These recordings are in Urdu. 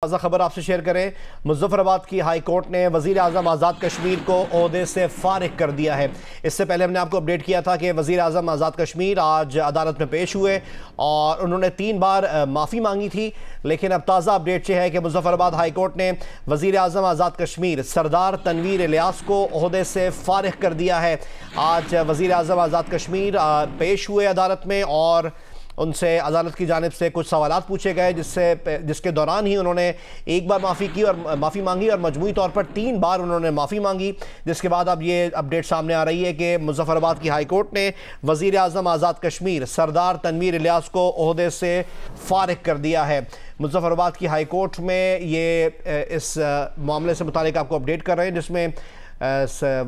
تازہ خبر آپ سے شیئر کریں۔ مظفر آباد کی ہائی کورٹ نے وزیر اعظم آزاد کشمیر کو عہدے سے فارغ کر دیا ہے۔ اس سے پہلے ہم نے آپ کو اپڈیٹ کیا تھا کہ وزیر اعظم آزاد کشمیر آج عدالت میں پیش ہوئے اور انہوں نے 3 بار معافی مانگی تھی، لیکن اب تازہ اپڈیٹ یہ ہے کہ مظفر آباد ہائی کورٹ نے وزیر اعظم آزاد کشمیر سردار تنویر الیاس کو عہدے سے فارغ کر دیا ہے۔ آج وزیر اعظم آزاد کشمیر پیش ہوئے عدالت میں اور ان سے عدالت کی جانب سے کچھ سوالات پوچھے گئے جس کے دوران ہی انہوں نے ایک بار معافی مانگی اور مجموعی طور پر 3 بار انہوں نے معافی مانگی، جس کے بعد اب یہ اپڈیٹ سامنے آ رہی ہے کہ مظفر آباد کی ہائی کورٹ نے وزیر اعظم آزاد کشمیر سردار تنویر الیاس کو عہدے سے فارغ کر دیا ہے۔ مظفر آباد کی ہائی کورٹ میں یہ اس معاملے سے متعلق آپ کو اپڈیٹ کر رہے ہیں، جس میں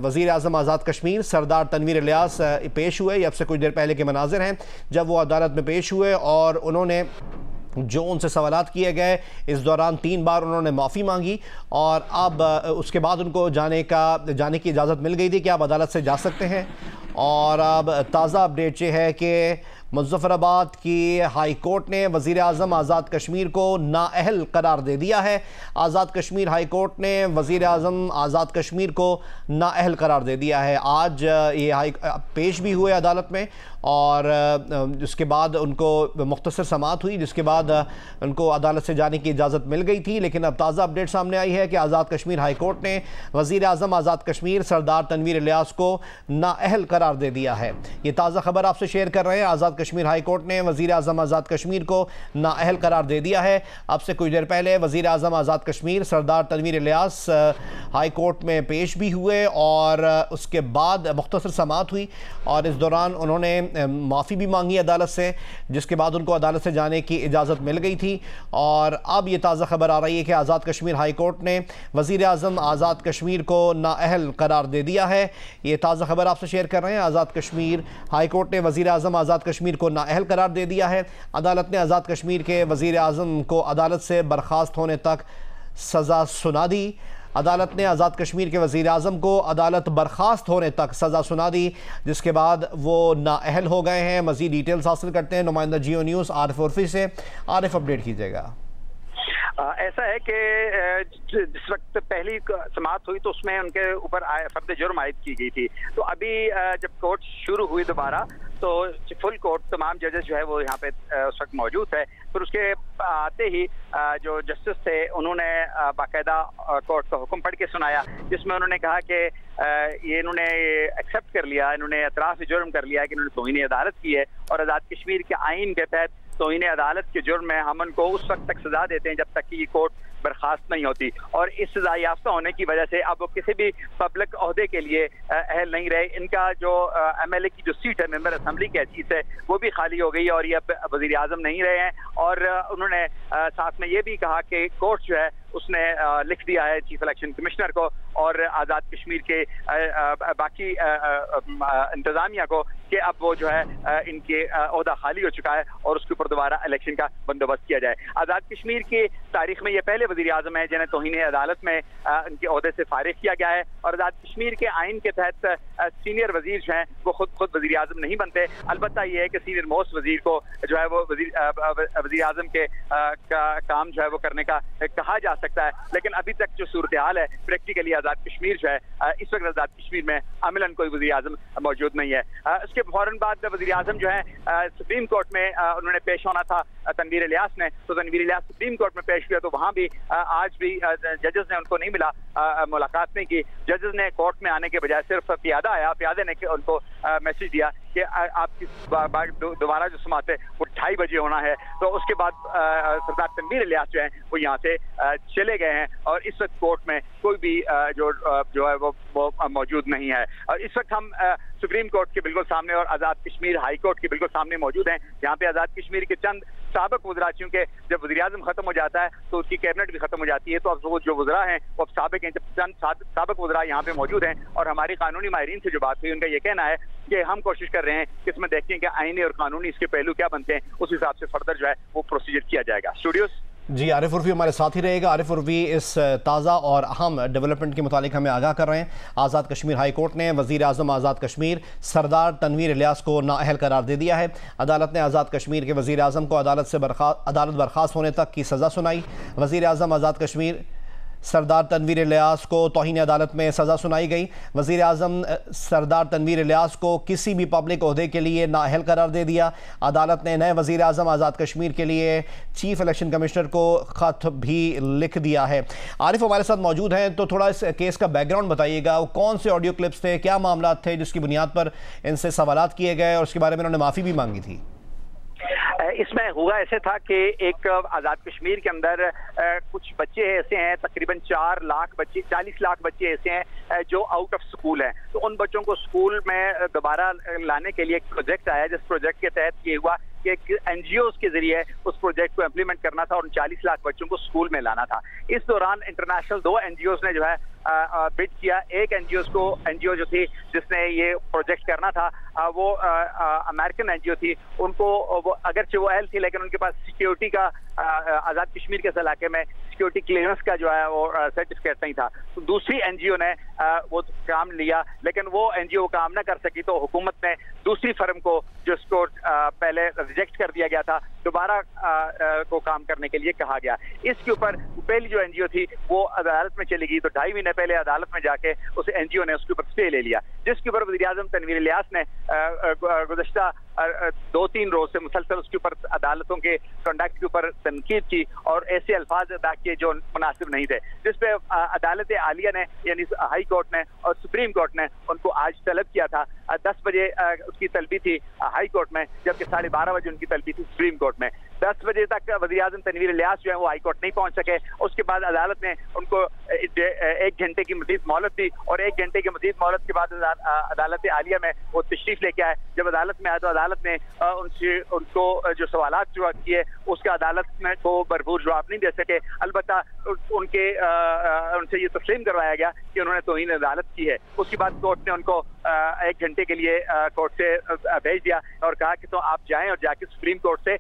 وزیر اعظم آزاد کشمیر سردار تنویر الیاس پیش ہوئے۔ یہ اب سے کچھ دیر پہلے کے مناظر ہیں جب وہ عدالت میں پیش ہوئے اور انہوں نے جو ان سے سوالات کیے گئے اس دوران 3 بار انہوں نے معافی مانگی اور اب اس کے بعد ان کو جانے کی اجازت مل گئی تھی کہ آپ عدالت سے جا سکتے ہیں۔ اور اب تازہ اپڈیٹ یہ ہے کہ مظفر آباد کی ہائی کورٹ نے وزیر اعظم آزاد کشمیر کو نااہل قرار دے دیا ہے۔ آزاد کشمیر ہائی کورٹ نے وزیر اعظم آزاد کشمیر کو نااہل قرار دے دیا ہے۔ آج یہ پیش بھی ہوئے عدالت میں اور اس کے بعد ان کو مختصر سماعت ہوئی، جس کے بعد ان کو عدالت سے جانے کی اجازت مل گئی تھی، لیکن اب تازہ اپڈیٹ سامنے آئی ہے کہ آزاد کشمیر ہائی کورٹ نے وزیر اعظم آزاد کشمیر سردار تنویر الیاس کو نااہل قرار دے دیا ہے۔ یہ تازہ خبر آپ سے شیئر کر رہے ہیں۔ آزاد کشمیر ہائی کورٹ نے وزیر اعظم آزاد کشمیر کو نااہل قرار دے دیا ہے۔ اب سے کچھ دیر پہلے وزیر اعظم آزاد کشمیر سردار تنویر الیاس ہائی کورٹ میں پیش بھی ہوئے اور اس کے بعد مختصر سماعت ہوئی اور اس دوران انہوں نے معافی بھی مانگی عدالت سے، جس کے بعد ان کو عدالت سے جانے کی اجازت مل گئی تھی۔ اور اب یہ تازہ خبر آ رہی ہے کہ آزاد کشمیر ہائی کورٹ نے وزیر اعظم آزاد کشمیر کو نااہل قرار دے دیا ہے۔ یہ تازہ خبر آپ سے شیئر کر رہے ہیں۔ آزاد کشمیر ہائی کورٹ نے وزیر اعظم آزاد کشمیر کو نااہل قرار دے دیا ہے۔ عدالت نے آزاد کشمیر کے وزیر اعظم کو عدالت سے برخاست ہونے تک سزا سنا دی۔ عدالت نے آزاد کشمیر کے وزیر اعظم کو عدالت برخاست ہونے تک سزا سنا دی، جس کے بعد وہ نااہل ہو گئے ہیں۔ مزید ڈیٹیلز حاصل کرتے ہیں نمائندہ جیو نیوز عارف عرفی سے۔ عارف، اپڈیٹ کیجئے گا۔ ایسا ہے کہ جس وقت پہلی سماعت ہوئی تو اس میں ان کے اوپر فرد جرم عائد کی گئی تھی، تو ابھی جب کورٹ شروع ہوئی دوبارہ تو فل کورٹ تمام ججز جو ہے وہ یہاں پہ اس وقت موجود ہے۔ پھر اس کے آتے ہی جو جسٹس تھے انہوں نے باقاعدہ کورٹ کا حکم پڑھ کے سنایا، جس میں انہوں نے کہا کہ یہ انہوں نے ایکسیپٹ کر لیا، انہوں نے اعتراف جرم کر لیا کہ انہوں نے توہین عدالت کی ہے اور آزاد کشمیر کے آئین کے تحت توہین عدالت کے جرم میں ہم ان کو اس وقت تک سزا دیتے ہیں جب تک کہ یہ کورٹ برخاست نہیں ہوتی، اور اس سزا یافتہ ہونے کی وجہ سے اب وہ کسی بھی پبلک عہدے کے لیے اہل نہیں رہے۔ ان کا جو ایم ایل اے کی جو سیٹ ہے ممبر اسمبلی کی حیثیت ہے وہ بھی خالی ہو گئی اور یہ اب وزیر اعظم نہیں رہے ہیں۔ اور انہوں نے ساتھ میں یہ بھی کہا کہ کورٹ جو ہے اس نے لکھ دیا ہے چیف الیکشن کمشنر کو اور آزاد کشمیر کے باقی انتظامیہ کو کہ اب وہ جو ہے ان کے عہدہ خالی ہو چکا ہے اور اس کے اوپر دوبارہ الیکشن کا بندوبست کیا جائے۔ آزاد کشمیر کی تاریخ میں یہ پہلے وزیر اعظم ہیں جنہیں توہین عدالت میں ان کے عہدے سے فارغ کیا گیا ہے، اور آزاد کشمیر کے آئین کے تحت سینئر وزیر جو ہیں وہ خود وزیر اعظم نہیں بنتے۔ البتہ یہ ہے کہ سینئر موسٹ وزیر کو جو ہے وہ وزیر اعظم کے کام جو ہے وہ کرنے کا کہا جا سکتا ہے، لیکن ابھی تک جو صورتحال ہے پریکٹیکلی آزاد کشمیر جو ہے اس وقت آزاد کشمیر میں عملاً کوئی وزیر اعظم موجود نہیں ہے۔ اس کے فوراً بعد وزیر اعظم جو ہے سپریم کورٹ میں انہوں نے پیش ہونا تھا تنویر الیاس نے، تو تنویر الیاس سپریم کورٹ میں پیش ہوا تو وہاں بھی آج بھی ججز نے ان کو نہیں ملا، ملاقات نہیں کی۔ ججز نے کورٹ میں آنے کے بجائے صرف پیادہ آیا، پیادے نے ان کو میسج دیا کہ آپ کی دوبارہ جو سماعت ہے وہ 2:30 بجے ہونا ہے، تو اس کے بعد سردار تنویر الیاس جو ہیں وہ یہاں سے چلے گئے ہیں اور اس وقت کورٹ میں کوئی بھی جو ہے وہ موجود نہیں ہے۔ اور اس وقت ہم سپریم کورٹ کے بالکل سامنے اور آزاد کشمیر ہائی کورٹ کے بالکل سامنے موجود ہیں، جہاں پہ آزاد کشمیر کے چند سابق وزراء، چونکہ جب وزیر اعظم ختم ہو جاتا ہے تو اس کی کیبنٹ بھی ختم ہو جاتی ہے، تو اب وہ جو وزراء ہیں وہ اب سابق ہیں، جب چند سابق وزراء یہاں پہ موجود ہیں اور ہماری قانونی ماہرین سے جو بات ہوئی ان کا یہ کہنا ہے کہ ہم کوشش کر رہے ہیں کہ اس میں دیکھیں کہ آئینی اور قانونی اس کے پہلو کیا بنتے ہیں، اس حساب سے فردر جو ہے وہ پروسیجر کیا جائے گا۔ اسٹوڈیوز جی عارف عرفی ہمارے ساتھ ہی رہے گا. عارف عرفی اس تازہ اور اہم ڈیولپمنٹ کے متعلق ہمیں آگاہ کر رہے ہیں. آزاد کشمیر ہائی کورٹ نے وزیر اعظم آزاد کشمیر سردار تنویر الیاس کو نااہل قرار دے دیا ہے. عدالت نے آزاد کشمیر کے وزیر اعظم کو عدالت برخاست ہونے تک کی سزا سنائی. وزیر اعظم آزاد کشمیر سردار تنویر الیاس کو توہین عدالت میں سزا سنائی گئی. وزیر اعظم سردار تنویر الیاس کو کسی بھی پبلک عہدے کے لیے نااہل قرار دے دیا. عدالت نے نئے وزیر اعظم آزاد کشمیر کے لیے چیف الیکشن کمشنر کو خط بھی لکھ دیا ہے. عارف ہمارے ساتھ موجود ہیں, تو تھوڑا اس کیس کا بیک گراؤنڈ بتائیے گا. کون سے آڈیو کلپس تھے, کیا معاملات تھے جس کی بنیاد پر ان سے سوالات کیے گئے اور اس کے بارے میں انہوں نے معافی بھی مانگی تھی؟ اس میں ہوا ایسے تھا کہ ایک آزاد کشمیر کے اندر کچھ بچے ایسے ہیں, تقریباً 40 لاکھ بچے ایسے ہیں جو آؤٹ آف سکول ہیں. تو ان بچوں کو سکول میں دوبارہ لانے کے لیے ایک پروجیکٹ آیا, جس پروجیکٹ کے تحت یہ ہوا کہ این جی اوز کے ذریعے اس پروجیکٹ کو امپلیمنٹ کرنا تھا اور 40 لاکھ بچوں کو سکول میں لانا تھا. اس دوران انٹرنیشنل 2 این جی اوز نے جو ہے بڈ کیا. ایک این جی او جو تھی جس نے یہ پروجیکٹ کرنا تھا وہ امریکن این جی او تھی. ان کو اگرچہ وہ اہل تھی لیکن ان کے پاس سیکیورٹی کا آزاد کشمیر کے علاقے میں سیکیورٹی کلیئرنس کا جو ہے وہ سرٹیفکیٹ نہیں تھا. تو دوسری این جی او نے وہ کام لیا, لیکن وہ این جی او کام نہ کر سکی تو حکومت نے دوسری فرم کو, جو اس کو پہلے ریجیکٹ کر دیا گیا تھا, دوبارہ کو کام کرنے کے لیے کہا گیا. اس کے اوپر پہلی جو این جی او تھی وہ عدالت میں چلی گئی. تو 2.5 مہینے پہلے عدالت میں جا کے اس این جی او نے اس کے اوپر اسٹے لے لیا, جس کے اوپر وزیر اعظم تنویر الیاس نے گزشتہ 2-3 روز سے مسلسل اس کے اوپر عدالتوں کے کنڈکٹ کے اوپر تنقید کی اور ایسے الفاظ ادا کیے جو مناسب نہیں تھے, جس پہ عدالت عالیہ نے یعنی ہائی کورٹ نے اور سپریم کورٹ نے ان کو آج طلب کیا تھا. 10 بجے اس کی طلبی تھی ہائی کورٹ میں, جبکہ 12:30 بجے ان کی طلبی تھی سپریم کورٹ میں. 10 بجے تک وزیر اعظم تنویر الیاس جو ہے وہ ہائی کورٹ نہیں پہنچ سکے. اس کے بعد عدالت نے ان کو 1 گھنٹے کی مزید مہلت دی اور 1 گھنٹے کی مزید مہلت کے بعد عدالت عالیہ میں وہ تشریف لے کے آئے. جب عدالت میں آئے تو عدالت نے ان کو جو سوالات جو کیے اس کا عدالت میں کو بھرپور جواب نہیں دے سکے. البتہ ان سے یہ تسلیم کروایا گیا کہ انہوں نے توہین عدالت کی ہے. اس کے بعد کورٹ نے ان کو 1 گھنٹے کے لیے کورٹ سے بھیج دیا اور کہا کہ تو آپ جائیں اور جا کے سپریم کورٹ سے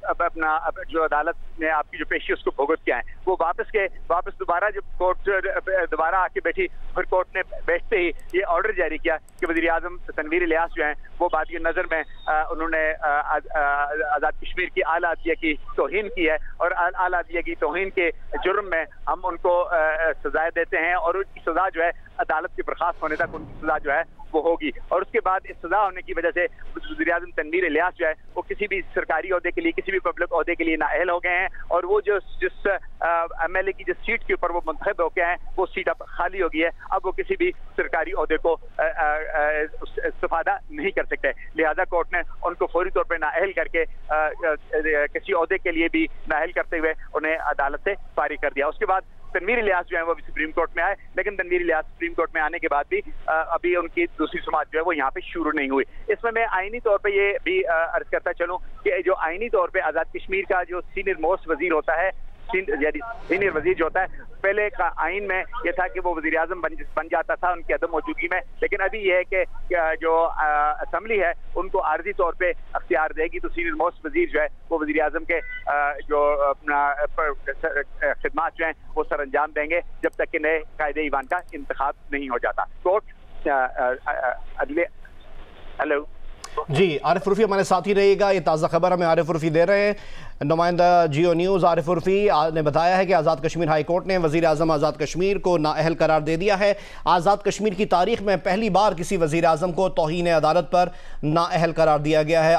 اپنا جو عدالت نے آپ کی جو پیشی اس کو بھگت کے آئیں. وہ واپس دوبارہ جب کورٹ دوبارہ آ کے بیٹھی, پھر کورٹ نے بیٹھتے ہی یہ آرڈر جاری کیا کہ وزیر اعظم تنویر الیاس جو ہیں وہ بادی نظر میں انہوں نے آزاد کشمیر کی اعلیٰ عدلیہ کی توہین کی ہے اور اعلیٰ عدلیہ کی توہین کے جرم میں ہم ان کو سزائیں دیتے ہیں اور ان کی سزا جو ہے عدالت کے برخاست ہونے تک ان کی سزا جو ہے وہ ہوگی. اور اس کے بعد اس سزا ہونے کی وجہ سے وزیر اعظم تنویر الیاس جو ہے وہ کسی بھی سرکاری عہدے کے لیے, کسی بھی پبلک عہدے کے لیے نااہل ہو گئے ہیں اور وہ جس ایم ایل اے کی جس سیٹ کے اوپر وہ منتخب ہو گئے ہیں وہ سیٹ اب خالی ہو گئی ہے. اب وہ کسی بھی سرکاری عہدے کو استفادہ نہیں کر سکتے. لہذا کورٹ نے ان کو فوری طور پہ نااہل کر کے کسی عہدے کے لیے بھی نااہل کرتے ہوئے انہیں عدالت سے فارغ کر دیا. اس کے بعد تنویر الیاس جو ہے وہ بھی سپریم کورٹ میں آئے, لیکن تنویر الیاس سپریم کورٹ میں آنے کے بعد بھی ابھی ان کی دوسری سماعت جو ہے وہ یہاں پہ شروع نہیں ہوئی. اس میں آئینی طور پہ یہ بھی عرض کرتا چلوں کہ جو آئینی طور پہ آزاد کشمیر کا جو سینئر موسٹ وزیر ہوتا ہے, سینئر وزیر جو ہوتا ہے, پہلے کا آئین میں یہ تھا کہ وہ وزیر اعظم بن جاتا تھا ان کی عدم موجودگی میں, لیکن ابھی یہ ہے کہ جو اسمبلی ہے ان کو عارضی طور پہ اختیار دے گی. تو سینئر موسٹ وزیر جو ہے وہ وزیر اعظم کے جو اپنا خدمات جو ہیں وہ سر انجام دیں گے جب تک کہ نئے قائد ایوان کا انتخاب نہیں ہو جاتا. کورٹ ہیلو جی عارف عرفی ہمارے ساتھ ہی رہے گا. یہ تازہ خبر ہمیں عارف عرفی دے رہے ہیں. نمائندہ جیو نیوز عارف عرفی نے بتایا ہے کہ آزاد کشمیر ہائی کورٹ نے وزیر اعظم آزاد کشمیر کو نااہل قرار دے دیا ہے. آزاد کشمیر کی تاریخ میں پہلی بار کسی وزیر اعظم کو توہین عدالت پر نااہل قرار دیا گیا ہے.